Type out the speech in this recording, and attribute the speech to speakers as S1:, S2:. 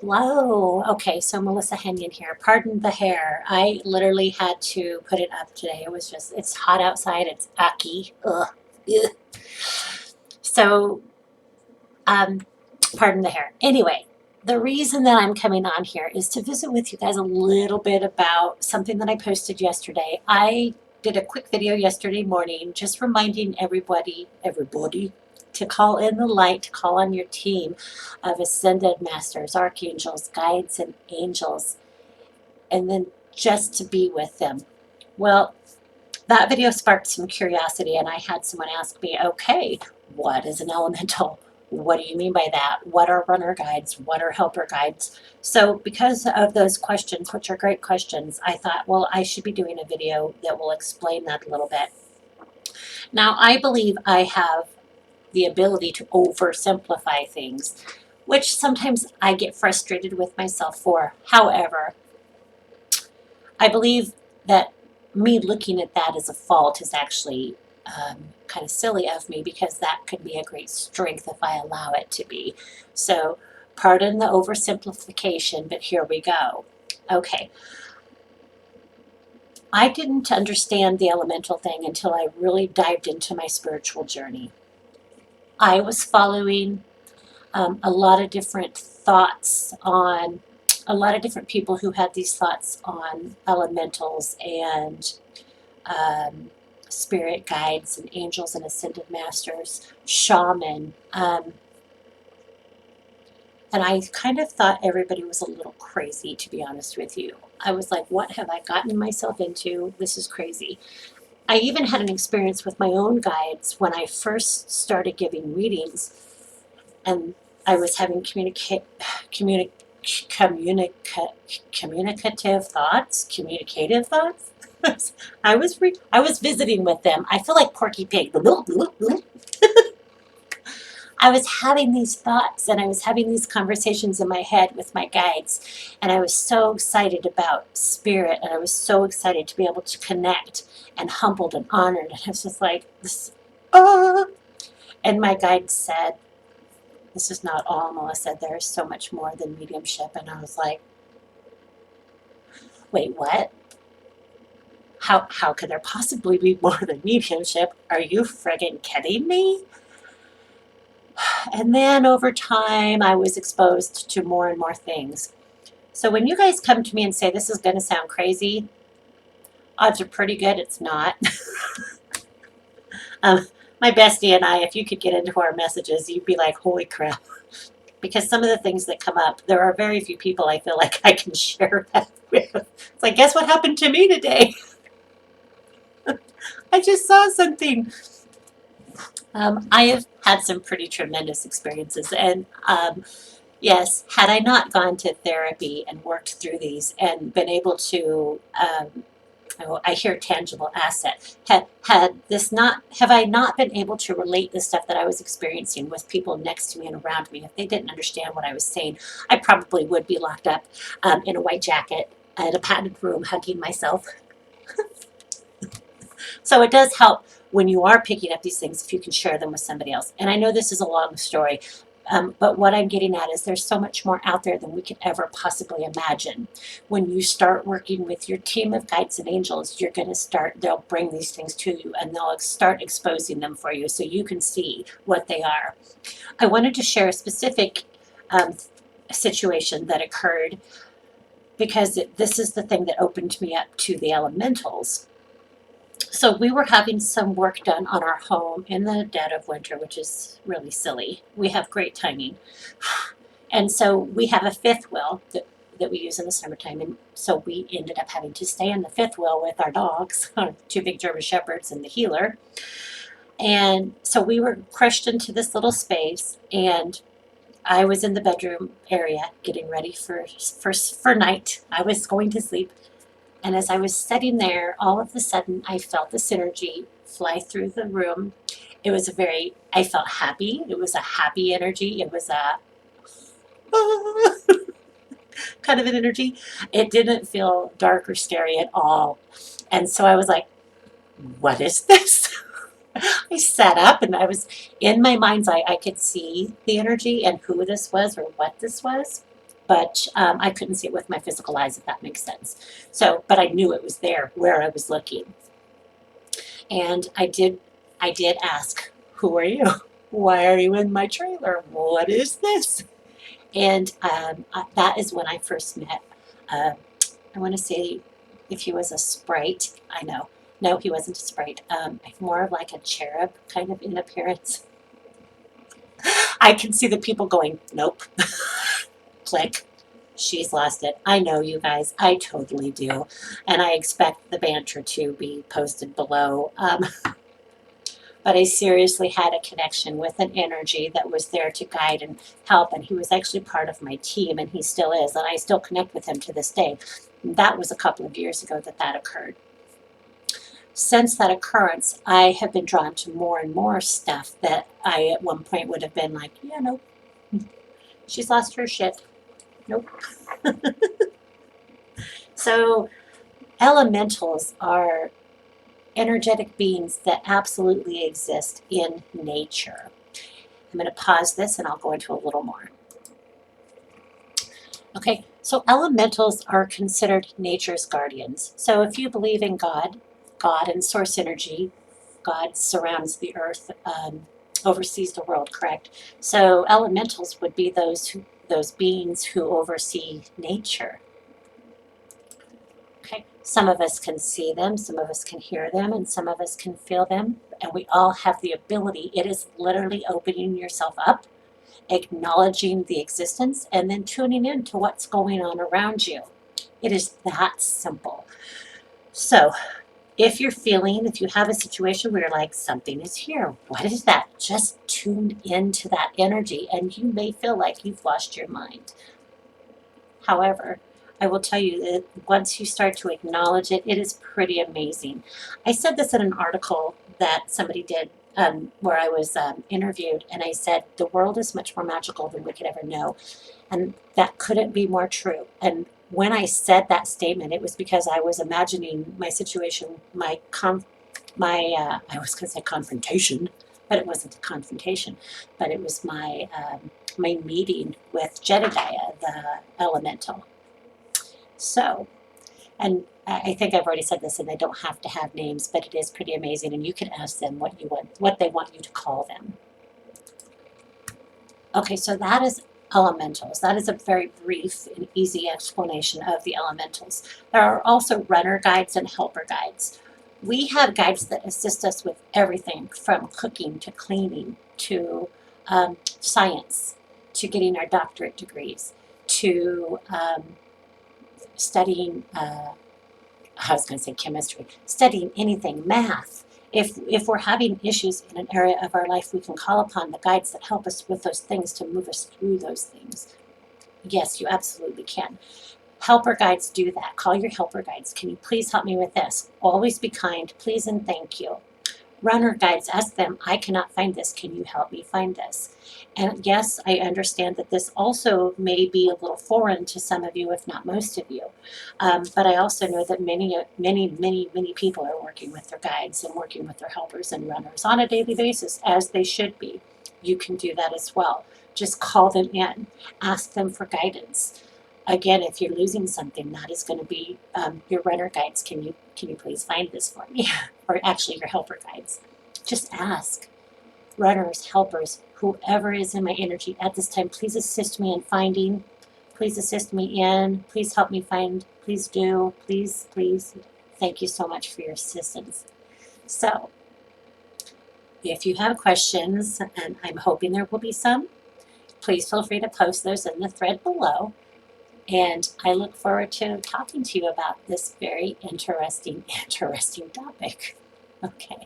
S1: Hello. Okay, so Melissa Henyon here. Pardon the hair. I literally had to put it up today. It was just, it's hot outside. It's icky. Ugh. Ugh. So, um, pardon the hair. Anyway, the reason that I'm coming on here is to visit with you guys a little bit about something that I posted yesterday. I did a quick video yesterday morning just reminding everybody to call in the light, to call on your team of ascended masters, archangels, guides, and angels, and then just to be with them. Well, that video sparked some curiosity, and I had someone ask me, okay, what is an elemental? What do you mean by that? What are runner guides? What are helper guides? So, because of those questions, which are great questions, I thought, well, I should be doing a video that will explain that a little bit. Now, I believe I have the ability to oversimplify things, which sometimes I get frustrated with myself for. However, I believe that me looking at that as a fault is actually kind of silly of me, because that could be a great strength if I allow it to be. So, pardon the oversimplification, but here we go. Okay, I didn't understand the elemental thing until I really dived into my spiritual journey. I was following a lot of different thoughts on a lot of different people who had these thoughts on elementals and spirit guides and angels and ascended masters, shaman. And I kind of thought everybody was a little crazy, to be honest with you. I was like, what have I gotten myself into? This is crazy. I even had an experience with my own guides when I first started giving readings, and I was having communicative thoughts, communicative thoughts. I was visiting with them. I feel like Porky Pig. I was having these thoughts and I was having these conversations in my head with my guides, and I was so excited about spirit, and I was so excited to be able to connect, and humbled and honored. And I was just like, this, ah. And my guide said, this is not all, Melissa. There is so much more than mediumship. And I was like, wait, what? How could there possibly be more than mediumship? Are you friggin' kidding me? And then over time, I was exposed to more and more things. So when you guys come to me and say this is going to sound crazy, odds are pretty good it's not. um, my bestie and I, if you could get into our messages, you'd be like, holy crap. Because some of the things that come up, there are very few people I feel like I can share that with. It's like, guess what happened to me today? I just saw something. I have had some pretty tremendous experiences, and yes, had I not gone to therapy and worked through these and been able to, I hear tangible asset, have I not been able to relate the stuff that I was experiencing with people next to me and around me, if they didn't understand what I was saying, I probably would be locked up in a white jacket in a padded room hugging myself. So it does help when you are picking up these things if you can share them with somebody else. And I know this is a long story, but what I'm getting at is there's so much more out there than we could ever possibly imagine. When you start working with your team of guides and angels, you're going to start, they'll bring these things to you and they'll start exposing them for you so you can see what they are. I wanted to share a specific situation that occurred because this is the thing that opened me up to the elementals. So we were having some work done on our home in the dead of winter, which is really silly. We have great timing. And so we have a fifth wheel that we use in the summertime. And so we ended up having to stay in the fifth wheel with our dogs, our two big German Shepherds and the healer. And so we were crushed into this little space, and I was in the bedroom area getting ready for night. I was going to sleep. And as I was sitting there, all of a sudden, I felt this energy fly through the room. I felt happy. It was a happy energy. It was a kind of an energy. It didn't feel dark or scary at all. And so I was like, what is this? I sat up, and I was in my mind's eye, I could see the energy and who this was or what this was. but I couldn't see it with my physical eyes, if that makes sense. So, but I knew it was there where I was looking. And I did ask, who are you? Why are you in my trailer? What is this? And that is when I first met, uh, I want to say if he was a sprite, I know. No, he wasn't a sprite. More of like a cherub kind of in appearance. I can see the people going, nope, click. She's lost it. I know, you guys. I totally do. And I expect the banter to be posted below. But I seriously had a connection with an energy that was there to guide and help. And he was actually part of my team, and he still is. And I still connect with him to this day. That was a couple of years ago that occurred. Since that occurrence, I have been drawn to more and more stuff that I at one point would have been like, yeah, nope, she's lost her shit. Nope. So elementals are energetic beings that absolutely exist in nature. I'm going to pause this and I'll go into a little more. Okay, so elementals are considered nature's guardians. So if you believe in God, God and source energy, God surrounds the earth, oversees the world, correct? So elementals would be those beings who oversee nature. Okay, some of us can see them, some of us can hear them, and some of us can feel them, and we all have the ability. It is literally opening yourself up, acknowledging the existence, and then tuning in to what's going on around you. It is that simple. So, if you have a situation where you're like, something is here, what is that? Just tune into that energy, and you may feel like you've lost your mind. However, I will tell you that once you start to acknowledge it, it is pretty amazing. I said this in an article that somebody did where I was interviewed, and I said, the world is much more magical than we could ever know. And that couldn't be more true. And when I said that statement, it was because I was imagining my situation, I was going to say confrontation, but it wasn't a confrontation, but it was my meeting with Jedediah, the elemental. So, and I think I've already said this, and they don't have to have names, but it is pretty amazing, and you can ask them what they want you to call them. Okay, so that is elementals. That is a very brief and easy explanation of the elementals. There are also runner guides and helper guides. We have guides that assist us with everything from cooking to cleaning to science, to getting our doctorate degrees, to studying, I was going to say chemistry, studying anything, math. If we're having issues in an area of our life, we can call upon the guides that help us with those things to move us through those things. Yes, you absolutely can. Helper guides do that. Call your helper guides. Can you please help me with this? Always be kind, please and thank you. Runner guides, ask them, I cannot find this. Can you help me find this? And yes, I understand that this also may be a little foreign to some of you, if not most of you. But I also know that many people are working with their guides and working with their helpers and runners on a daily basis, as they should be. You can do that as well. Just call them in, ask them for guidance. Again, if you're losing something, that is going to be your runner guides. Can you please find this for me? Or actually your helper guides. Just ask. Runners, helpers, whoever is in my energy at this time, please assist me in finding. Please assist me in. Please help me find. Please do. Please, please. Thank you so much for your assistance. So, if you have questions, and I'm hoping there will be some, please feel free to post those in the thread below. And I look forward to talking to you about this very interesting topic. Okay.